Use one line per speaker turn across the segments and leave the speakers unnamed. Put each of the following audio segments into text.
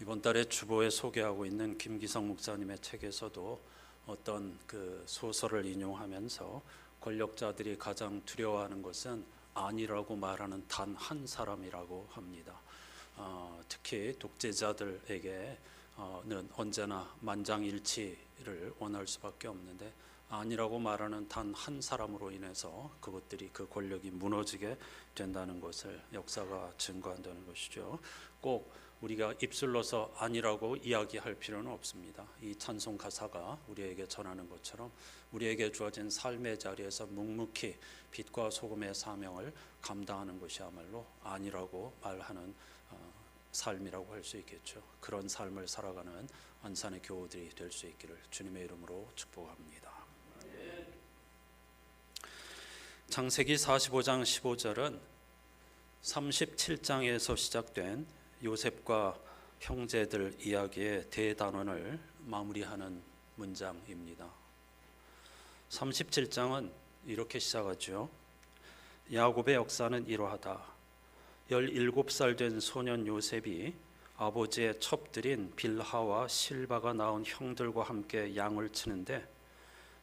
이번 달에 주보에 소개하고 있는 김기성 목사님의 책에서도 어떤 그 소설을 인용하면서 권력자들이 가장 두려워하는 것은 아니라고 말하는 단 한 사람이라고 합니다. 특히 독재자들에게는 언제나 만장일치를 원할 수밖에 없는데 아니라고 말하는 단 한 사람으로 인해서 그 권력이 무너지게 된다는 것을 역사가 증거한다는 것이죠. 꼭 우리가 입술로서 아니라고 이야기할 필요는 없습니다. 이 찬송 가사가 우리에게 전하는 것처럼 우리에게 주어진 삶의 자리에서 묵묵히 빛과 소금의 사명을 감당하는 것이야말로 아니라고 말하는 삶이라고 할 수 있겠죠. 그런 삶을 살아가는 안산의 교우들이 될 수 있기를 주님의 이름으로 축복합니다. 창세기 45장 15절은 37장에서 시작된 요셉과 형제들 이야기의 대단원을 마무리하는 문장입니다. 37장은 이렇게 시작하죠. 야곱의 역사는 이러하다. 17살 된 소년 요셉이 아버지의 첩들인 빌하와 실바가 낳은 형들과 함께 양을 치는데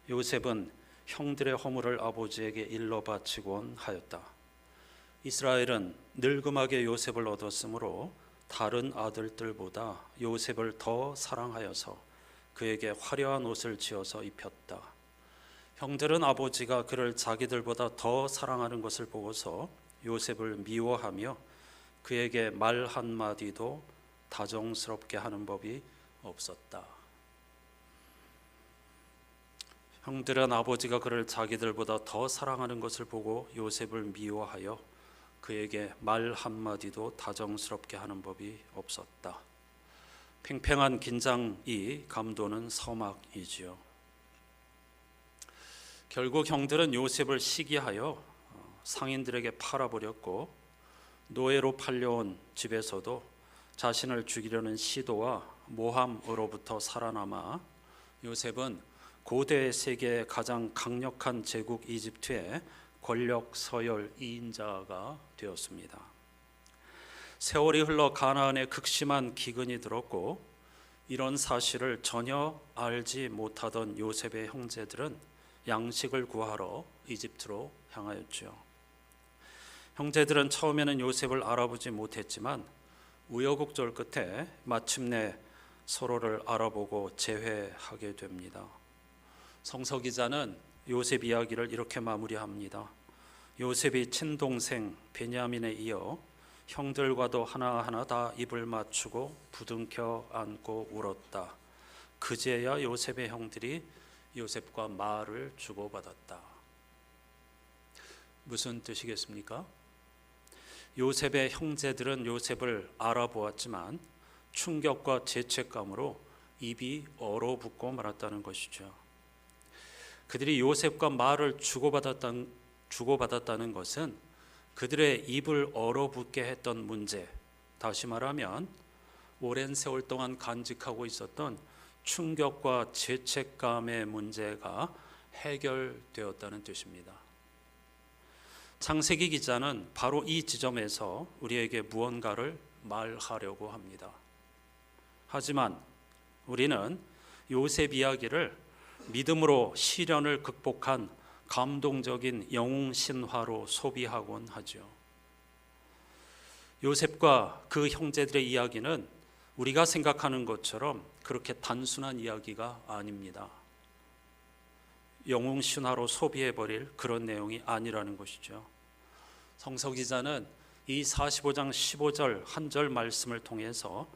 요셉은 형들의 허물을 아버지에게 일러 바치곤 하였다. 이스라엘은 늙음하게 요셉을 얻었으므로 다른 아들들보다 요셉을 더 사랑하여서 그에게 화려한 옷을 지어서 입혔다. 형들은 아버지가 그를 자기들보다 더 사랑하는 것을 보고서 요셉을 미워하며 그에게 말 한마디도 다정스럽게 하는 법이 없었다. 형들은 아버지가 그를 자기들보다 더 사랑하는 것을 보고 요셉을 미워하여 그에게 말 한마디도 다정스럽게 하는 법이 없었다. 팽팽한 긴장이 감도는 서막이지요. 결국 형들은 요셉을 시기하여 상인들에게 팔아버렸고 노예로 팔려온 집에서도 자신을 죽이려는 시도와 모함으로부터 살아남아 요셉은 고대 세계의 가장 강력한 제국 이집트의 권력 서열 2인자가 되었습니다. 세월이 흘러 가나안에 극심한 기근이 들었고 이런 사실을 전혀 알지 못하던 요셉의 형제들은 양식을 구하러 이집트로 향하였죠. 형제들은 처음에는 요셉을 알아보지 못했지만 우여곡절 끝에 마침내 서로를 알아보고 재회하게 됩니다. 성서 기자는 요셉 이야기를 이렇게 마무리합니다. 요셉이 친동생 베냐민에 이어 형들과도 하나하나 다 입을 맞추고 부둥켜 안고 울었다. 그제야 요셉의 형들이 요셉과 말을 주고받았다. 무슨 뜻이겠습니까? 요셉의 형제들은 요셉을 알아보았지만 충격과 죄책감으로 입이 얼어붙고 말았다는 것이죠. 그들이 요셉과 말을 주고받았다는 것은 그들의 입을 얼어붙게 했던 문제, 다시 말하면 오랜 세월 동안 간직하고 있었던 충격과 죄책감의 문제가 해결되었다는 뜻입니다. 창세기 기자는 바로 이 지점에서 우리에게 무언가를 말하려고 합니다. 하지만 우리는 요셉 이야기를 믿음으로 시련을 극복한 감동적인 영웅 신화로 소비하곤 하죠. 요셉과 그 형제들의 이야기는 우리가 생각하는 것처럼 그렇게 단순한 이야기가 아닙니다. 영웅 신화로 소비해버릴 그런 내용이 아니라는 것이죠. 성서 기자는 이 45장 15절 한 절 말씀을 통해서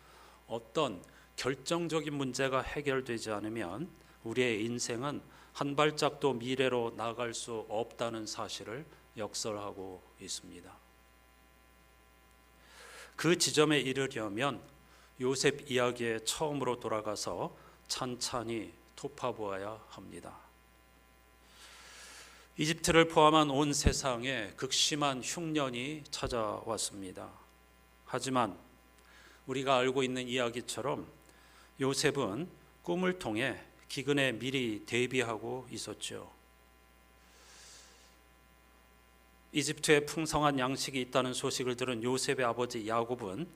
어떤 결정적인 문제가 해결되지 않으면 우리의 인생은 한 발짝도 미래로 나아갈 수 없다는 사실을 역설하고 있습니다. 그 지점에 이르려면 요셉 이야기에 처음으로 돌아가서 찬찬히 톱파보아야 합니다. 이집트를 포함한 온 세상에 극심한 흉년이 찾아왔습니다. 하지만 우리가 알고 있는 이야기처럼 요셉은 꿈을 통해 기근에 미리 대비하고 있었죠. 이집트에 풍성한 양식이 있다는 소식을 들은 요셉의 아버지 야곱은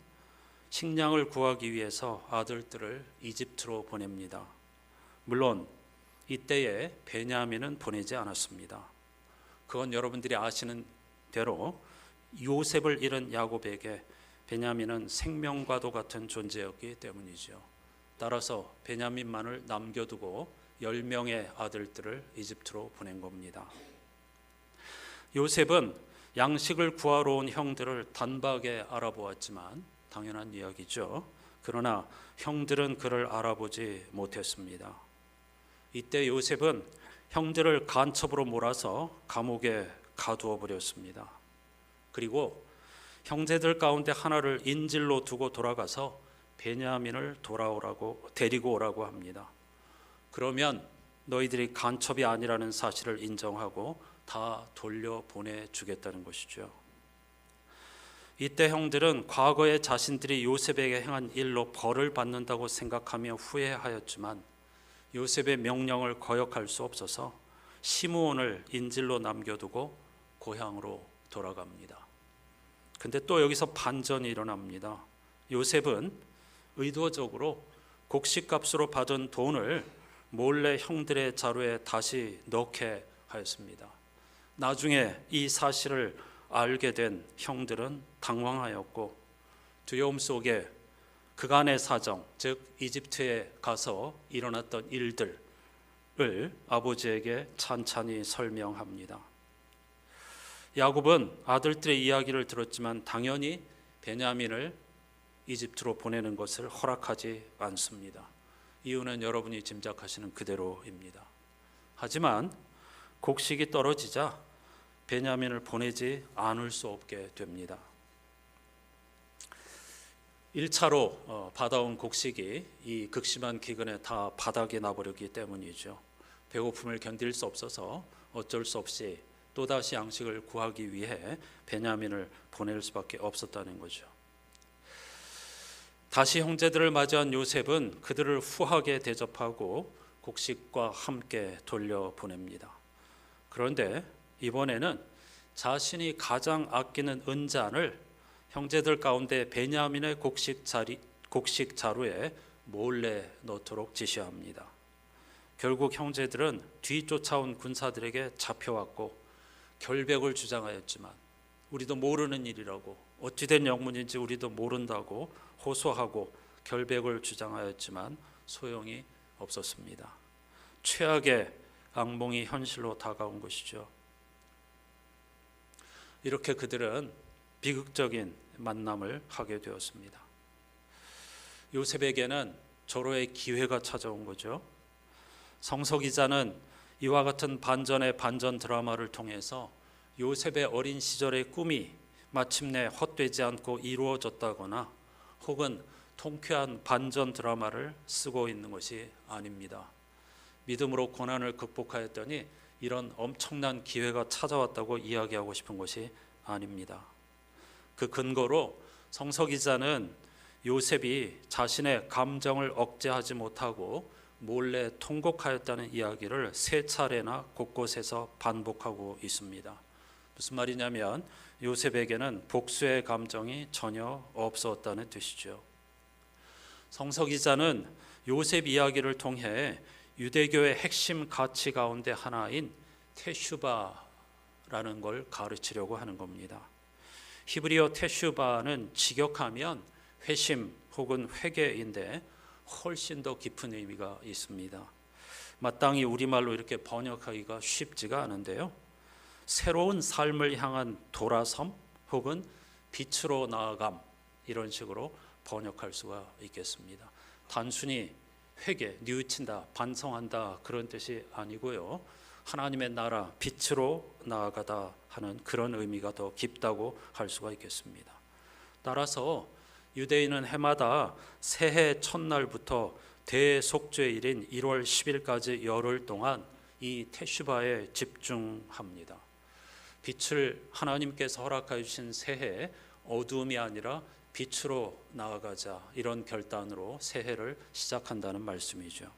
식량을 구하기 위해서 아들들을 이집트로 보냅니다. 물론 이때에 베냐민은 보내지 않았습니다. 그건 여러분들이 아시는 대로 요셉을 잃은 야곱에게 베냐민은 생명과도 같은 존재였기 때문이죠. 따라서 베냐민만을 남겨두고 10명의 아들들을 이집트로 보낸 겁니다. 요셉은 양식을 구하러 온 형들을 단박에 알아보았지만 당연한 이야기죠. 그러나 형들은 그를 알아보지 못했습니다. 이때 요셉은 형들을 간첩으로 몰아서 감옥에 가두어 버렸습니다. 그리고 형제들 가운데 하나를 인질로 두고 돌아가서 베냐민을 데리고 오라고 합니다. 그러면 너희들이 간첩이 아니라는 사실을 인정하고 다 돌려보내주겠다는 것이죠. 이때 형들은 과거에 자신들이 요셉에게 행한 일로 벌을 받는다고 생각하며 후회하였지만 요셉의 명령을 거역할 수 없어서 시므온을 인질로 남겨두고 고향으로 돌아갑니다. 근데 또 여기서 반전이 일어납니다. 요셉은 의도적으로 곡식값으로 받은 돈을 몰래 형들의 자루에 다시 넣게 하였습니다. 나중에 이 사실을 알게 된 형들은 당황하였고 두려움 속에 그간의 사정, 즉 이집트에 가서 일어났던 일들을 아버지에게 찬찬히 설명합니다. 야곱은 아들들의 이야기를 들었지만 당연히 베냐민을 이집트로 보내는 것을 허락하지 않습니다. 이유는 여러분이 짐작하시는 그대로입니다. 하지만 곡식이 떨어지자 베냐민을 보내지 않을 수 없게 됩니다. 1차로 받아온 곡식이 이 극심한 기근에 다 바닥에 나버렸기 때문이죠. 배고픔을 견딜 수 없어서 어쩔 수 없이 또다시 양식을 구하기 위해 베냐민을 보낼 수밖에 없었다는 거죠. 다시 형제들을 맞이한 요셉은 그들을 후하게 대접하고 곡식과 함께 돌려보냅니다. 그런데 이번에는 자신이 가장 아끼는 은잔을 형제들 가운데 베냐민의 곡식 자루에 몰래 넣도록 지시합니다. 결국 형제들은 뒤쫓아온 군사들에게 잡혀왔고 결백을 주장하였지만 우리도 모르는 일이라고, 어찌된 영문인지 우리도 모른다고 호소하고 결백을 주장하였지만 소용이 없었습니다. 최악의 악몽이 현실로 다가온 것이죠. 이렇게 그들은 비극적인 만남을 하게 되었습니다. 요셉에게는 절호의 기회가 찾아온 거죠. 성서 기자는 이와 같은 반전의 반전 드라마를 통해서 요셉의 어린 시절의 꿈이 마침내 헛되지 않고 이루어졌다거나 혹은 통쾌한 반전 드라마를 쓰고 있는 것이 아닙니다. 믿음으로 고난을 극복하였더니 이런 엄청난 기회가 찾아왔다고 이야기하고 싶은 것이 아닙니다. 그 근거로 성서 기자는 요셉이 자신의 감정을 억제하지 못하고 몰래 통곡하였다는 이야기를 3차례나 곳곳에서 반복하고 있습니다. 무슨 말이냐면 요셉에게는 복수의 감정이 전혀 없었다는 뜻이죠. 성서 기자는 요셉 이야기를 통해 유대교의 핵심 가치 가운데 하나인 테슈바라는 걸 가르치려고 하는 겁니다. 히브리어 테슈바는 직역하면 회심 혹은 회개인데 훨씬 더 깊은 의미가 있습니다. 마땅히 우리말로 이렇게 번역하기가 쉽지가 않은데요. 새로운 삶을 향한 돌아섬 혹은 빛으로 나아감, 이런 식으로 번역할 수가 있겠습니다. 단순히 회개, 뉘우친다, 반성한다 그런 뜻이 아니고요. 하나님의 나라, 빛으로 나아가다 하는 그런 의미가 더 깊다고 할 수가 있겠습니다. 따라서 유대인은 해마다 새해 첫날부터 대속죄일인 1월 10일까지 열흘 동안 이 테슈바에 집중합니다. 빛을 하나님께서 허락해 주신 새해, 어두움이 아니라 빛으로 나아가자, 이런 결단으로 새해를 시작한다는 말씀이죠.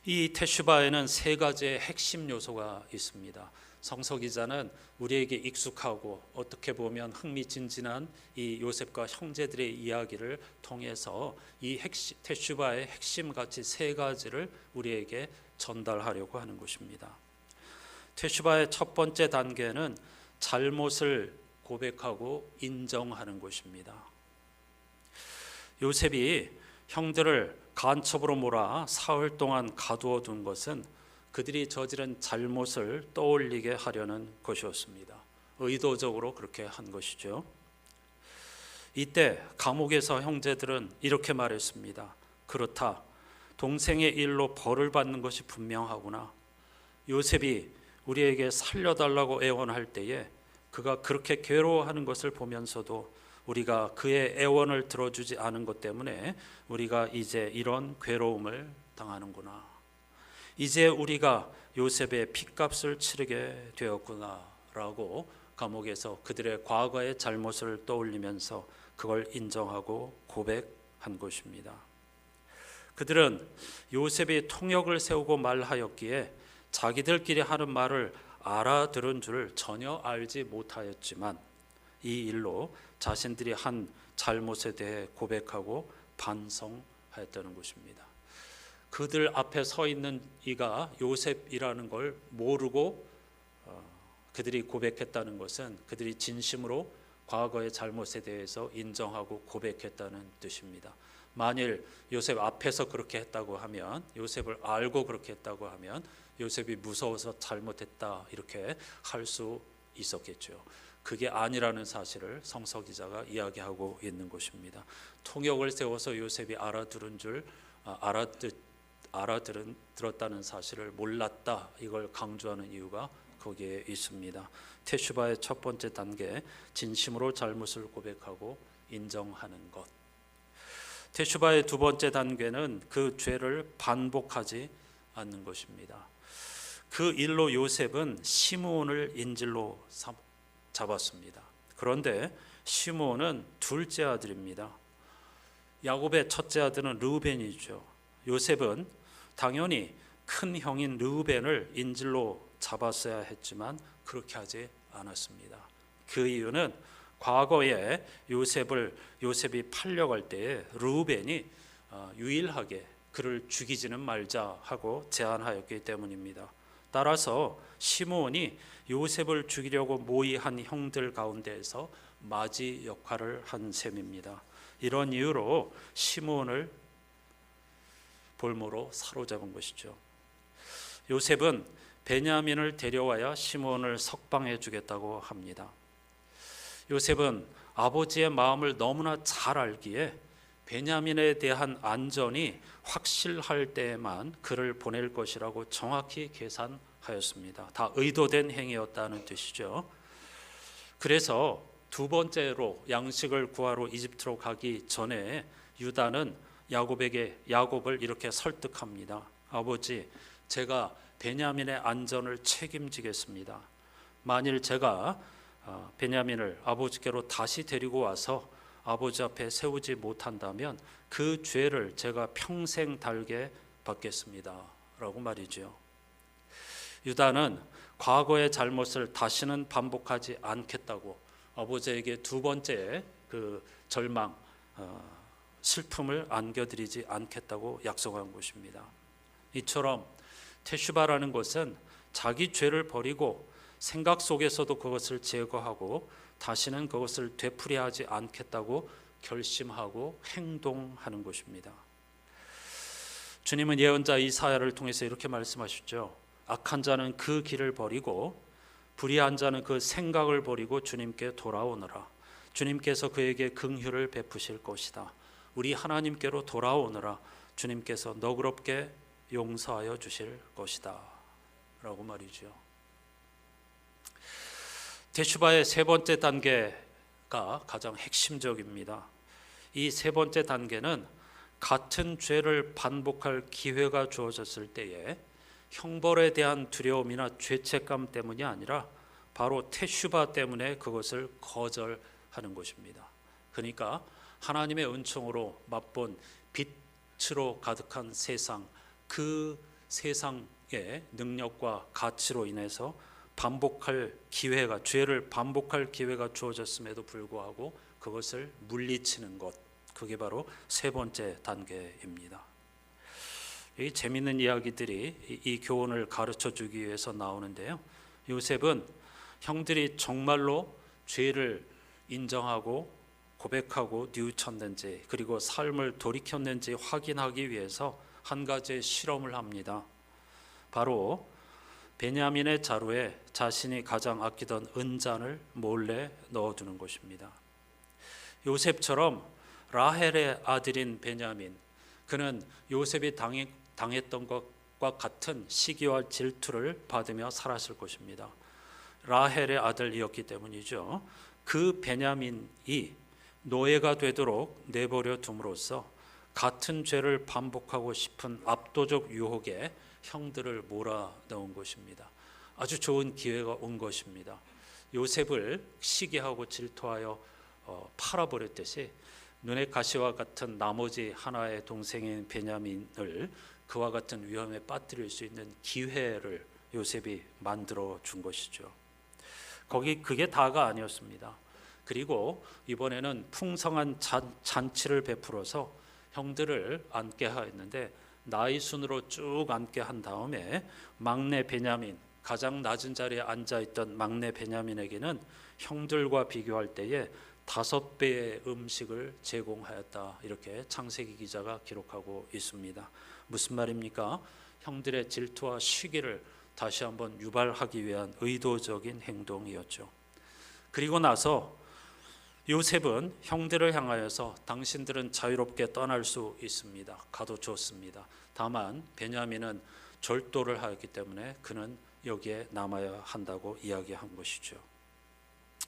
이 테슈바에는 3가지의 핵심 요소가 있습니다. 성서 기자는 우리에게 익숙하고 어떻게 보면 흥미진진한 이 요셉과 형제들의 이야기를 통해서 이 테슈바의 핵심 가치 세 가지를 우리에게 전달하려고 하는 것입니다. 테슈바의 첫 번째 단계는 잘못을 고백하고 인정하는 것입니다. 요셉이 형들을 간첩으로 몰아 사흘 동안 가두어 둔 것은 그들이 저지른 잘못을 떠올리게 하려는 것이었습니다. 의도적으로 그렇게 한 것이죠. 이때 감옥에서 형제들은 이렇게 말했습니다. 그렇다. 동생의 일로 벌을 받는 것이 분명하구나. 요셉이 우리에게 살려달라고 애원할 때에 그가 그렇게 괴로워하는 것을 보면서도 우리가 그의 애원을 들어주지 않은 것 때문에 우리가 이제 이런 괴로움을 당하는구나. 이제 우리가 요셉의 핏값을 치르게 되었구나라고 감옥에서 그들의 과거의 잘못을 떠올리면서 그걸 인정하고 고백한 것입니다. 그들은 요셉이 통역을 세우고 말하였기에 자기들끼리 하는 말을 알아들은 줄 전혀 알지 못하였지만 이 일로 자신들이 한 잘못에 대해 고백하고 반성하였다는 것입니다. 그들 앞에 서 있는 이가 요셉이라는 걸 모르고 그들이 고백했다는 것은 그들이 진심으로 과거의 잘못에 대해서 인정하고 고백했다는 뜻입니다. 만일 요셉 앞에서 그렇게 했다고 하면, 요셉을 알고 그렇게 했다고 하면 요셉이 무서워서 잘못했다 이렇게 할 수 있었겠죠. 그게 아니라는 사실을 성서 기자가 이야기하고 있는 것입니다. 통역을 세워서 요셉이 알아들었다는 사실을 몰랐다, 이걸 강조하는 이유가 거기에 있습니다. 테슈바의 첫 번째 단계, 진심으로 잘못을 고백하고 인정하는 것. 테슈바의 두 번째 단계는 그 죄를 반복하지 않는 것입니다. 그 일로 요셉은 시므온을 인질로 잡았습니다. 그런데 시므온은 둘째 아들입니다. 야곱의 첫째 아들은 르우벤이죠. 요셉은 당연히 큰 형인 르우벤을 인질로 잡았어야 했지만 그렇게 하지 않았습니다. 그 이유는 과거에 요셉이 팔려갈 때에 르우벤이 유일하게 그를 죽이지는 말자 하고 제안하였기 때문입니다. 따라서 시므온이 요셉을 죽이려고 모의한 형들 가운데에서 맞이 역할을 한 셈입니다. 이런 이유로 시므온을 볼모로 사로잡은 것이죠. 요셉은 베냐민을 데려와야 시므온을 석방해 주겠다고 합니다. 요셉은 아버지의 마음을 너무나 잘 알기에 베냐민에 대한 안전이 확실할 때에만 그를 보낼 것이라고 정확히 계산하였습니다. 다 의도된 행위였다는 뜻이죠. 그래서 두 번째로 양식을 구하러 이집트로 가기 전에 유다는 야곱을 이렇게 설득합니다. 아버지, 제가 베냐민의 안전을 책임지겠습니다. 만일 제가 베냐민을 아버지께로 다시 데리고 와서 아버지 앞에 세우지 못한다면 그 죄를 제가 평생 달게 받겠습니다 라고 말이죠. 유다는 과거의 잘못을 다시는 반복하지 않겠다고 아버지에게 두 번째 그 절망, 슬픔을 안겨드리지 않겠다고 약속한 것입니다. 이처럼 테슈바라는 것은 자기 죄를 버리고 생각 속에서도 그것을 제거하고 다시는 그것을 되풀이하지 않겠다고 결심하고 행동하는 것입니다. 주님은 예언자 이사야를 통해서 이렇게 말씀하셨죠. 악한 자는 그 길을 버리고 불의한 자는 그 생각을 버리고 주님께 돌아오느라. 주님께서 그에게 긍휼을 베푸실 것이다. 우리 하나님께로 돌아오느라 주님께서 너그럽게 용서하여 주실 것이다 라고 말이죠. 테슈바의 세 번째 단계가 가장 핵심적입니다. 이 세 번째 단계는 같은 죄를 반복할 기회가 주어졌을 때에 형벌에 대한 두려움이나 죄책감 때문이 아니라 바로 테슈바 때문에 그것을 거절하는 것입니다. 그러니까 하나님의 은총으로 맛본 빛으로 가득한 세상, 그 세상의 능력과 가치로 인해서 죄를 반복할 기회가 주어졌음에도 불구하고 그것을 물리치는 것, 그게 바로 세 번째 단계입니다. 이 재미있는 이야기들이 이 교훈을 가르쳐 주기 위해서 나오는데요. 요셉은 형들이 정말로 죄를 인정하고 고백하고 뉘우쳤는지, 그리고 삶을 돌이켰는지 확인하기 위해서 한 가지 실험을 합니다. 바로 베냐민의 자루에 자신이 가장 아끼던 은잔을 몰래 넣어두는 것입니다. 요셉처럼 라헬의 아들인 베냐민, 그는 요셉이 당했던 것과 같은 시기와 질투를 받으며 살았을 것입니다. 라헬의 아들이었기 때문이죠. 그 베냐민이 노예가 되도록 내버려 둠으로써 같은 죄를 반복하고 싶은 압도적 유혹에 형들을 몰아넣은 것입니다. 아주 좋은 기회가 온 것입니다. 요셉을 시기하고 질투하여 팔아버렸듯이 눈의 가시와 같은 나머지 하나의 동생인 베냐민을 그와 같은 위험에 빠뜨릴 수 있는 기회를 요셉이 만들어 준 것이죠. 그게 다가 아니었습니다. 그리고 이번에는 풍성한 잔치를 베풀어서 형들을 앉게 하였는데, 나이 순으로 쭉 앉게 한 다음에 막내 베냐민, 가장 낮은 자리에 앉아있던 막내 베냐민에게는 형들과 비교할 때에 5배의 음식을 제공하였다. 이렇게 창세기 기자가 기록하고 있습니다. 무슨 말입니까? 형들의 질투와 시기를 다시 한번 유발하기 위한 의도적인 행동이었죠. 그리고 나서 요셉은 형들을 향하여서 당신들은 자유롭게 떠날 수 있습니다. 가도 좋습니다. 다만 베냐민은 절도를 하였기 때문에 그는 여기에 남아야 한다고 이야기한 것이죠.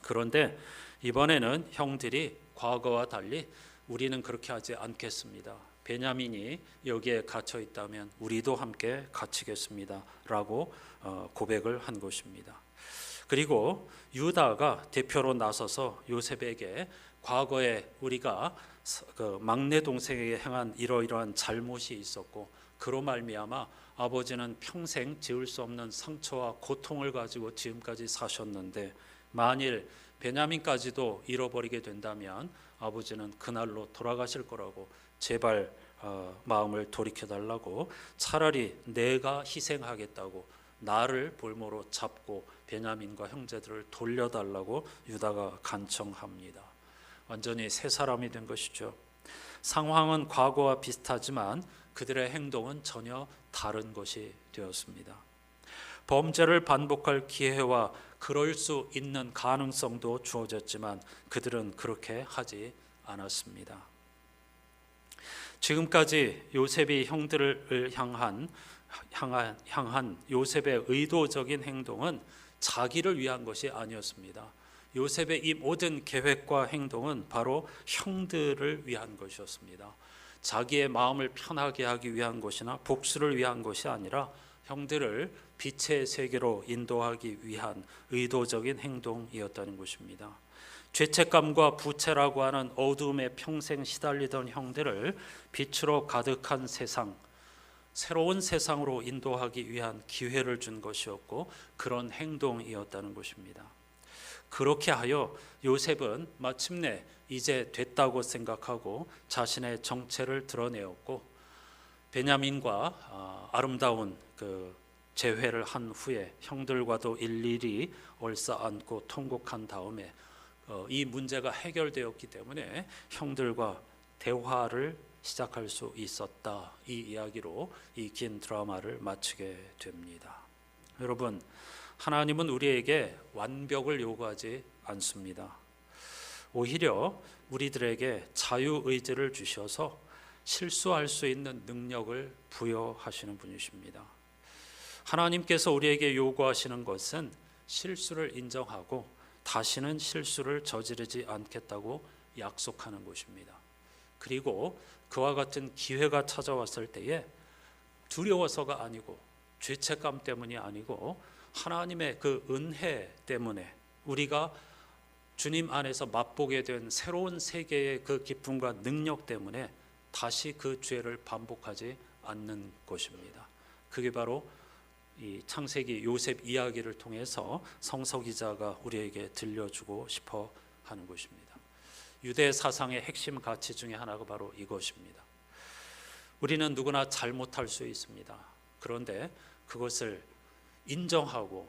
그런데 이번에는 형들이 과거와 달리 우리는 그렇게 하지 않겠습니다. 베냐민이 여기에 갇혀 있다면 우리도 함께 갇히겠습니다. 라고 고백을 한 것입니다. 그리고 유다가 대표로 나서서 요셉에게 과거에 우리가 그 막내 동생에게 행한 이러이러한 잘못이 있었고, 그로 말미암아 아버지는 평생 지울 수 없는 상처와 고통을 가지고 지금까지 사셨는데, 만일 베냐민까지도 잃어버리게 된다면 아버지는 그날로 돌아가실 거라고 제발 마음을 돌이켜달라고, 차라리 내가 희생하겠다고 나를 볼모로 잡고 베냐민과 형제들을 돌려달라고 유다가 간청합니다. 완전히 새 사람이 된 것이죠. 상황은 과거와 비슷하지만 그들의 행동은 전혀 다른 것이 되었습니다. 범죄를 반복할 기회와 그럴 수 있는 가능성도 주어졌지만 그들은 그렇게 하지 않았습니다. 지금까지 요셉이 형들을 향한 요셉의 의도적인 행동은 자기를 위한 것이 아니었습니다. 요셉의 이 모든 계획과 행동은 바로 형들을 위한 것이었습니다. 자기의 마음을 편하게 하기 위한 것이나 복수를 위한 것이 아니라 형들을 빛의 세계로 인도하기 위한 의도적인 행동이었다는 것입니다. 죄책감과 부채라고 하는 어두움에 평생 시달리던 형들을 빛으로 가득한 세상, 새로운 세상으로 인도하기 위한 기회를 준 것이었고, 그런 행동이었다는 것입니다. 그렇게 하여 요셉은 마침내 이제 됐다고 생각하고 자신의 정체를 드러내었고, 베냐민과 아름다운 그 재회를 한 후에 형들과도 일일이 얼싸안고 통곡한 다음에 이 문제가 해결되었기 때문에 형들과 대화를 시작할 수 있었다. 이 이야기로 이 긴 드라마를 마치게 됩니다. 여러분, 하나님은 우리에게 완벽을 요구하지 않습니다. 오히려 우리들에게 자유의지를 주셔서 실수할 수 있는 능력을 부여하시는 분이십니다. 하나님께서 우리에게 요구하시는 것은 실수를 인정하고 다시는 실수를 저지르지 않겠다고 약속하는 것입니다. 그리고 그와 같은 기회가 찾아왔을 때에 두려워서가 아니고 죄책감 때문이 아니고 하나님의 그 은혜 때문에 우리가 주님 안에서 맛보게 된 새로운 세계의 그 기쁨과 능력 때문에 다시 그 죄를 반복하지 않는 것입니다. 그게 바로 이 창세기 요셉 이야기를 통해서 성서 기자가 우리에게 들려주고 싶어 하는 것입니다. 유대 사상의 핵심 가치 중에 하나가 바로 이것입니다. 우리는 누구나 잘못할 수 있습니다. 그런데 그것을 인정하고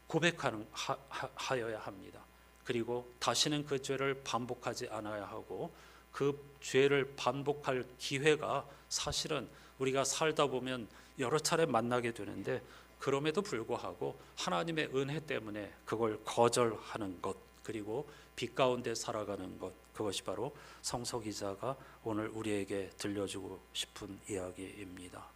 고백하여야 합니다. 그리고 다시는 그 죄를 반복하지 않아야 하고, 그 죄를 반복할 기회가 사실은 우리가 살다 보면 여러 차례 만나게 되는데, 그럼에도 불구하고 하나님의 은혜 때문에 그걸 거절하는 것, 그리고 빛 가운데 살아가는 것, 그것이 바로 성서 기자가 오늘 우리에게 들려주고 싶은 이야기입니다.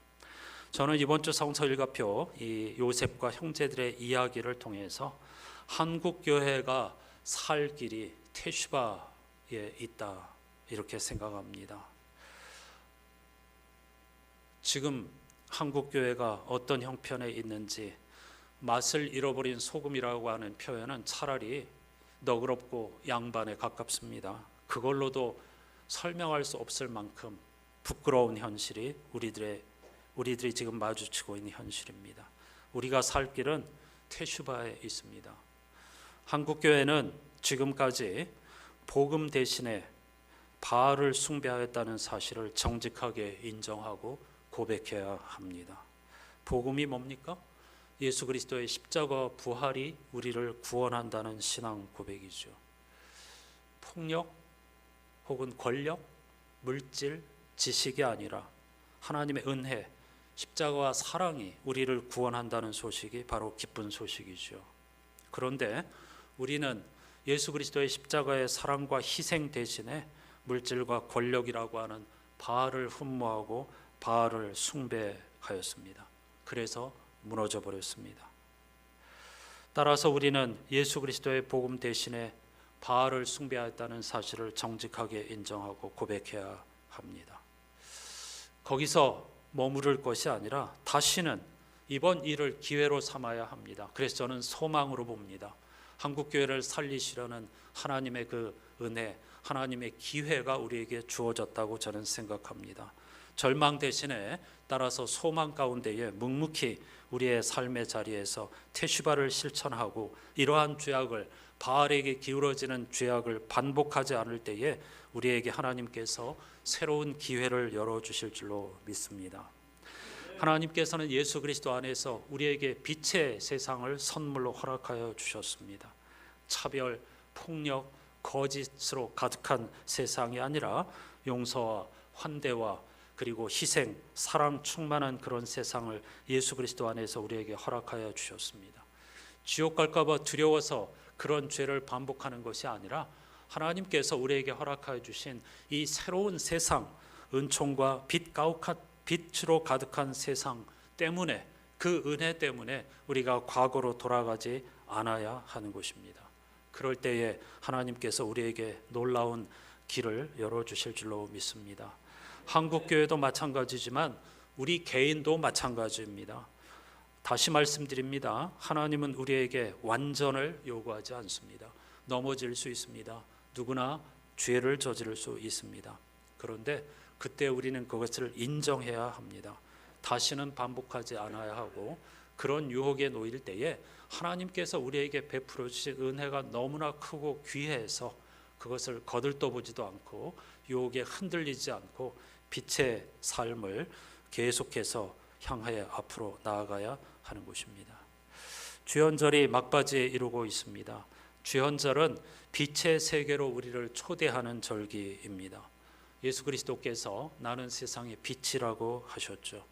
저는 이번 주 성서 일과표 이 요셉과 형제들의 이야기를 통해서 한국 교회가 살 길이 테슈바에 있다, 이렇게 생각합니다. 지금 한국 교회가 어떤 형편에 있는지, 맛을 잃어버린 소금이라고 하는 표현은 차라리 너그럽고 양반에 가깝습니다. 그걸로도 설명할 수 없을 만큼 부끄러운 현실이 우리들이 지금 마주치고 있는 현실입니다. 우리가 살 길은 테슈바에 있습니다. 한국 교회는 지금까지 복음 대신에 바알을 숭배하였다는 사실을 정직하게 인정하고 고백해야 합니다. 복음이 뭡니까? 예수 그리스도의 십자가 부활이 우리를 구원한다는 신앙 고백이죠. 폭력 혹은 권력, 물질, 지식이 아니라 하나님의 은혜, 십자가와 사랑이 우리를 구원한다는 소식이 바로 기쁜 소식이죠. 그런데 우리는 예수 그리스도의 십자가의 사랑과 희생 대신에 물질과 권력이라고 하는 바알을 흠모하고 바알을 숭배하였습니다. 그래서 무너져 버렸습니다. 따라서 우리는 예수 그리스도의 복음 대신에 바알을 숭배하였다는 사실을 정직하게 인정하고 고백해야 합니다. 거기서 머무를 것이 아니라 다시는 이번 일을 기회로 삼아야 합니다. 그래서 저는 소망으로 봅니다. 한국교회를 살리시려는 하나님의 그 은혜, 하나님의 기회가 우리에게 주어졌다고 저는 생각합니다. 절망 대신에 따라서 소망 가운데에 묵묵히 우리의 삶의 자리에서 테슈바를 실천하고, 이러한 죄악을, 바알에게 기울어지는 죄악을 반복하지 않을 때에 우리에게 하나님께서 새로운 기회를 열어주실 줄로 믿습니다. 하나님께서는 예수 그리스도 안에서 우리에게 빛의 세상을 선물로 허락하여 주셨습니다. 차별, 폭력, 거짓으로 가득한 세상이 아니라 용서와 환대와 그리고 희생, 사랑 충만한 그런 세상을 예수 그리스도 안에서 우리에게 허락하여 주셨습니다. 지옥 갈까 봐 두려워서 그런 죄를 반복하는 것이 아니라 하나님께서 우리에게 허락하여 주신 이 새로운 세상, 은총과 빛으로 가득한 세상 때문에, 그 은혜 때문에 우리가 과거로 돌아가지 않아야 하는 것입니다. 그럴 때에 하나님께서 우리에게 놀라운 길을 열어주실 줄로 믿습니다. 한국교회도 마찬가지지만 우리 개인도 마찬가지입니다. 다시 말씀드립니다. 하나님은 우리에게 완전을 요구하지 않습니다. 넘어질 수 있습니다. 누구나 죄를 저지를 수 있습니다. 그런데 그때 우리는 그것을 인정해야 합니다. 다시는 반복하지 않아야 하고, 그런 유혹에 놓일 때에 하나님께서 우리에게 베풀어 주신 은혜가 너무나 크고 귀해서 그것을 거들떠보지도 않고 유혹에 흔들리지 않고 빛의 삶을 계속해서 향하여 앞으로 나아가야 하는 것입니다. 주현절이 막바지에 이르고 있습니다. 주현절은 빛의 세계로 우리를 초대하는 절기입니다. 예수 그리스도께서 나는 세상의 빛이라고 하셨죠.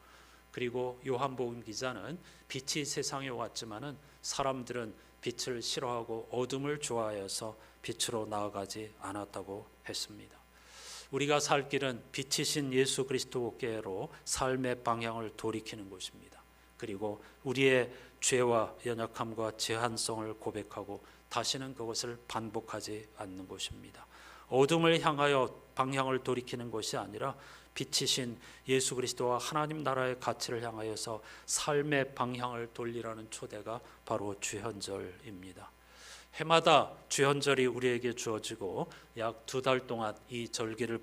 그리고 요한복음 기자는 빛이 세상에 왔지만은 사람들은 빛을 싫어하고 어둠을 좋아하여서 빛으로 나아가지 않았다고 했습니다. 우리가 살 길은 빛이신 예수 그리스도께로 삶의 방향을 돌이키는 것입니다. 그리고 우리의 죄와 연약함과 제한성을 고백하고 다시는 그것을 반복하지 않는 것입니다. 어둠을 향하여 방향을 돌이키는 것이 아니라 빛이신 예수 그리스도와 하나님 나라의 가치를 향하여서 삶의 방향을 돌리라는 초대가 바로 주현절입니다. 해마다 주현절이 우리에게 주어지고 약 2달 동안 이 절기를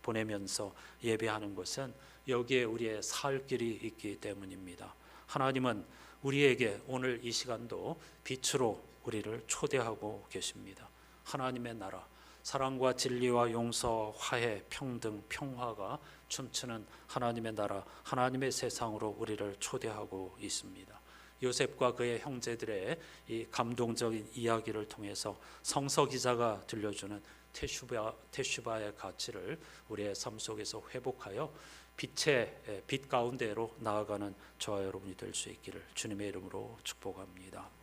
보내면서 예배하는 것은 여기에 우리의 살 길이 있기 때문입니다. 하나님은 우리에게 오늘 이 시간도 빛으로 우리를 초대하고 계십니다. 하나님의 나라, 사랑과 진리와 용서, 화해, 평등, 평화가 춤추는 하나님의 나라, 하나님의 세상으로 우리를 초대하고 있습니다. 요셉과 그의 형제들의 이 감동적인 이야기를 통해서 성서 기자가 들려주는 테슈바의 가치를 우리의 삶 속에서 회복하여 빛 가운데로 나아가는 저와 여러분이 될 수 있기를 주님의 이름으로 축복합니다.